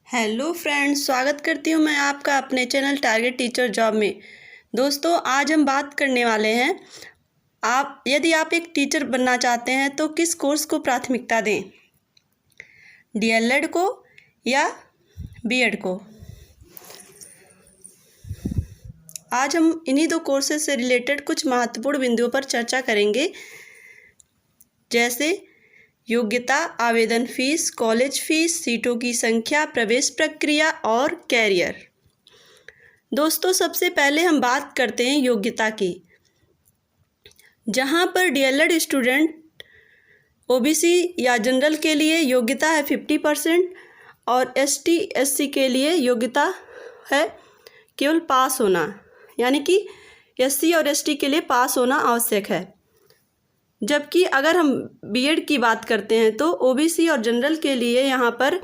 Hello friends, स्वागत करती हूँ मैं आपका अपने चैनल टारगेट टीचर जॉब में। दोस्तों, आज हम बात करने वाले हैं यदि आप एक टीचर बनना चाहते हैं तो किस कोर्स को प्राथमिकता दें, डीएलएड को या बीएड को। आज हम इन्हीं दो कोर्सेज से रिलेटेड कुछ महत्वपूर्ण बिंदुओं पर चर्चा करेंगे, जैसे योग्यता, आवेदन फीस, कॉलेज फीस, सीटों की संख्या, प्रवेश प्रक्रिया और कैरियर। दोस्तों, सबसे पहले हम बात करते हैं योग्यता की, जहां पर डीएलएड स्टूडेंट ओबीसी या जनरल के लिए योग्यता है 50% और एसटी एससी के लिए योग्यता है केवल पास होना, यानी कि एससी और एसटी के लिए पास होना आवश्यक है। जबकि अगर हम बीएड की बात करते हैं तो ओबीसी और जनरल के लिए यहाँ पर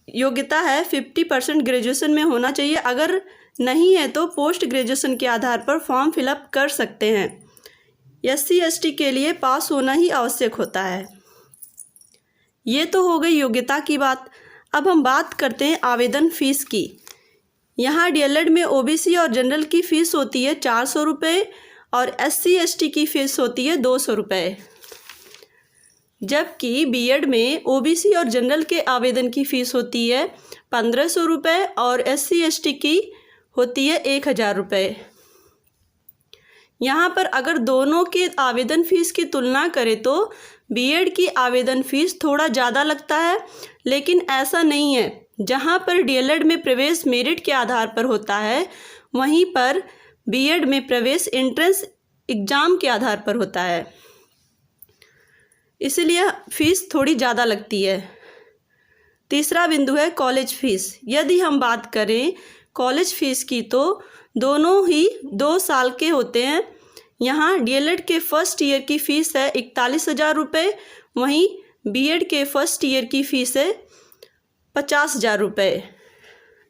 योग्यता है 50% ग्रेजुएशन में होना चाहिए। अगर नहीं है तो पोस्ट ग्रेजुएशन के आधार पर फॉर्म फिलअप कर सकते हैं। एससी एसटी के लिए पास होना ही आवश्यक होता है। ये तो हो गई योग्यता की बात। अब हम बात करते हैं आवेदन फीस की। यहाँ डीएलएड में ओबीसी और जनरल की फ़ीस होती है 400 रुपये और एससी एसटी की फ़ीस होती है 200 रुपये। जबकि बीएड में ओबीसी और जनरल के आवेदन की फ़ीस होती है 1500 रुपये और एससी एसटी की होती है 1000 रुपये। यहाँ पर अगर दोनों के आवेदन फ़ीस की तुलना करें तो बीएड की आवेदन फ़ीस थोड़ा ज़्यादा लगता है, लेकिन ऐसा नहीं है। जहाँ पर डीएलएड में प्रवेश मेरिट के आधार पर होता है, वहीं पर बीएड में प्रवेश एंट्रेंस एग्ज़ाम के आधार पर होता है, इसलिए फ़ीस थोड़ी ज़्यादा लगती है। तीसरा बिंदु है कॉलेज फ़ीस। यदि हम बात करें कॉलेज फ़ीस की तो दोनों ही 2 साल के होते हैं। यहाँ डीएलएड के फर्स्ट ईयर की फ़ीस है 41,000 रुपये, वहीं बीएड के फर्स्ट ईयर की फ़ीस है 50,000 रुपये।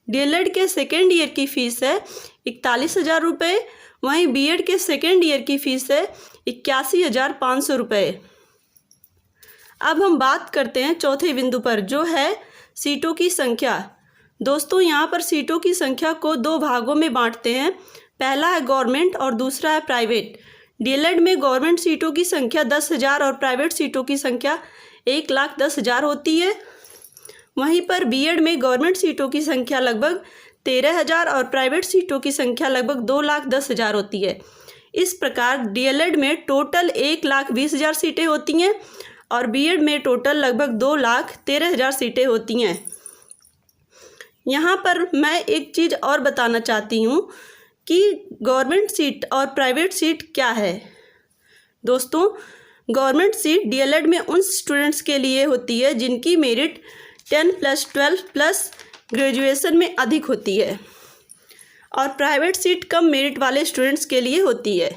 डीएलएड के सेकेंड ईयर की फ़ीस है 41,000 रुपये, वहीं बीएड के सेकेंड ईयर की फ़ीस है 81,500 रुपये। अब हम बात करते हैं चौथे बिंदु पर, जो है सीटों की संख्या। दोस्तों, यहाँ पर सीटों की संख्या को 2 भागों में बांटते हैं। पहला है गवर्नमेंट और दूसरा है प्राइवेट। डीएलएड में गवर्नमेंट सीटों की संख्या 10,000 और प्राइवेट सीटों की संख्या 1,10,000 होती है। वहीं पर बीएड में गवर्नमेंट सीटों की संख्या लगभग 13,000 और प्राइवेट सीटों की संख्या लगभग 2,10,000 होती है। इस प्रकार डीएलएड में टोटल 1,20,000 सीटें होती हैं और बीएड में टोटल लगभग 2,13,000 सीटें होती हैं। यहाँ पर मैं एक चीज़ और बताना चाहती हूँ कि गवर्नमेंट सीट और प्राइवेट सीट क्या है। दोस्तों, गवर्नमेंट सीट डीएलएड में उन स्टूडेंट्स के लिए होती है जिनकी मेरिट 10+12+ ग्रेजुएशन में अधिक होती है, और प्राइवेट सीट कम मेरिट वाले स्टूडेंट्स के लिए होती है।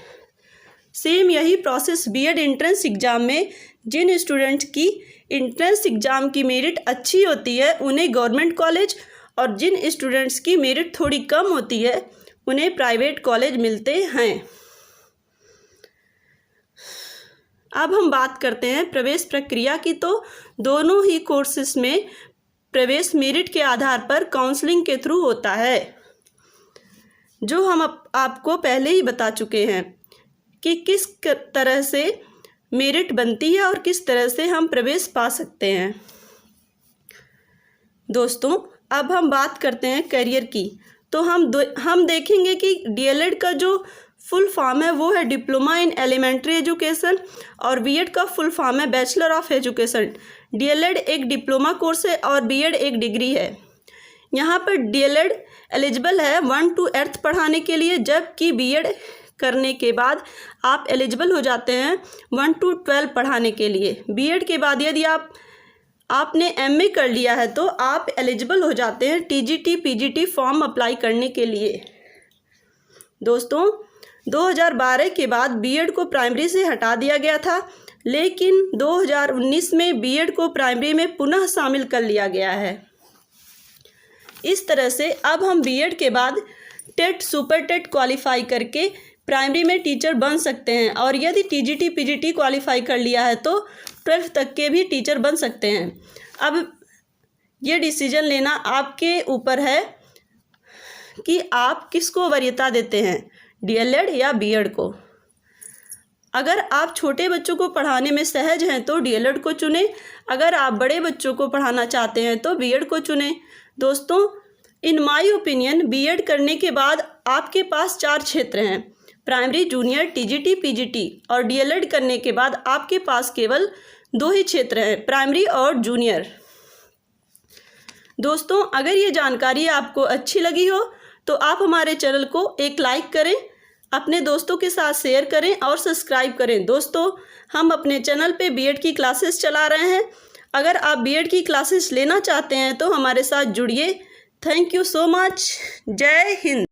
सेम यही प्रोसेस बीएड एंट्रेंस एग्ज़ाम में जिन स्टूडेंट्स की एंट्रेंस एग्ज़ाम की मेरिट अच्छी होती है उन्हें गवर्नमेंट कॉलेज, और जिन स्टूडेंट्स की मेरिट थोड़ी कम होती है उन्हें प्राइवेट कॉलेज मिलते हैं। अब हम बात करते हैं प्रवेश प्रक्रिया की। तो दोनों ही कोर्सेस में प्रवेश मेरिट के आधार पर काउंसलिंग के थ्रू होता है, जो हम आपको पहले ही बता चुके हैं कि किस तरह से मेरिट बनती है और किस तरह से हम प्रवेश पा सकते हैं। दोस्तों, अब हम बात करते हैं करियर की। तो हम देखेंगे कि डीएलएड का जो फुल फॉर्म है वो है डिप्लोमा इन एलिमेंट्री एजुकेशन और बीएड का फुल फॉर्म है बैचलर ऑफ एजुकेशन। डीएलएड एक डिप्लोमा कोर्स है और बीएड एक डिग्री है। यहाँ पर डीएलएड एलिजिबल है 1 to 8th पढ़ाने के लिए, जबकि बीएड करने के बाद आप एलिजिबल हो जाते हैं 1 to 12 पढ़ाने के लिए। बीएड के बाद यदि आपने एमए कर लिया है तो आप एलिजिबल हो जाते हैं टीजीटी पीजीटी फॉर्म अप्लाई करने के लिए। दोस्तों, 2012 के बाद बीएड को प्राइमरी से हटा दिया गया था, लेकिन 2019 में बीएड को प्राइमरी में पुनः शामिल कर लिया गया है। इस तरह से अब हम बीएड के बाद टेट सुपर टेट क्वालिफाई करके प्राइमरी में टीचर बन सकते हैं, और यदि टीजीटी पीजीटी क्वालिफाई कर लिया है तो 12th तक के भी टीचर बन सकते हैं। अब ये डिसीजन लेना आपके ऊपर है कि आप किसको वरीयता देते हैं, डीएलएड या बीएड को। अगर आप छोटे बच्चों को पढ़ाने में सहज हैं तो डीएलएड को चुनें, अगर आप बड़े बच्चों को पढ़ाना चाहते हैं तो बीएड को चुनें। दोस्तों, इन माय ओपिनियन बीएड करने के बाद आपके पास 4 क्षेत्र हैं, प्राइमरी, जूनियर, टीजीटी, पीजीटी, और डीएलएड करने के बाद आपके पास केवल 2 ही क्षेत्र हैं, प्राइमरी और जूनियर। दोस्तों, अगर ये जानकारी आपको अच्छी लगी हो तो आप हमारे चैनल को एक लाइक करें, अपने दोस्तों के साथ शेयर करें और सब्सक्राइब करें। दोस्तों, हम अपने चैनल पे बीएड की क्लासेस चला रहे हैं। अगर आप बीएड की क्लासेस लेना चाहते हैं तो हमारे साथ जुड़िए। Thank you so much. जय हिंद।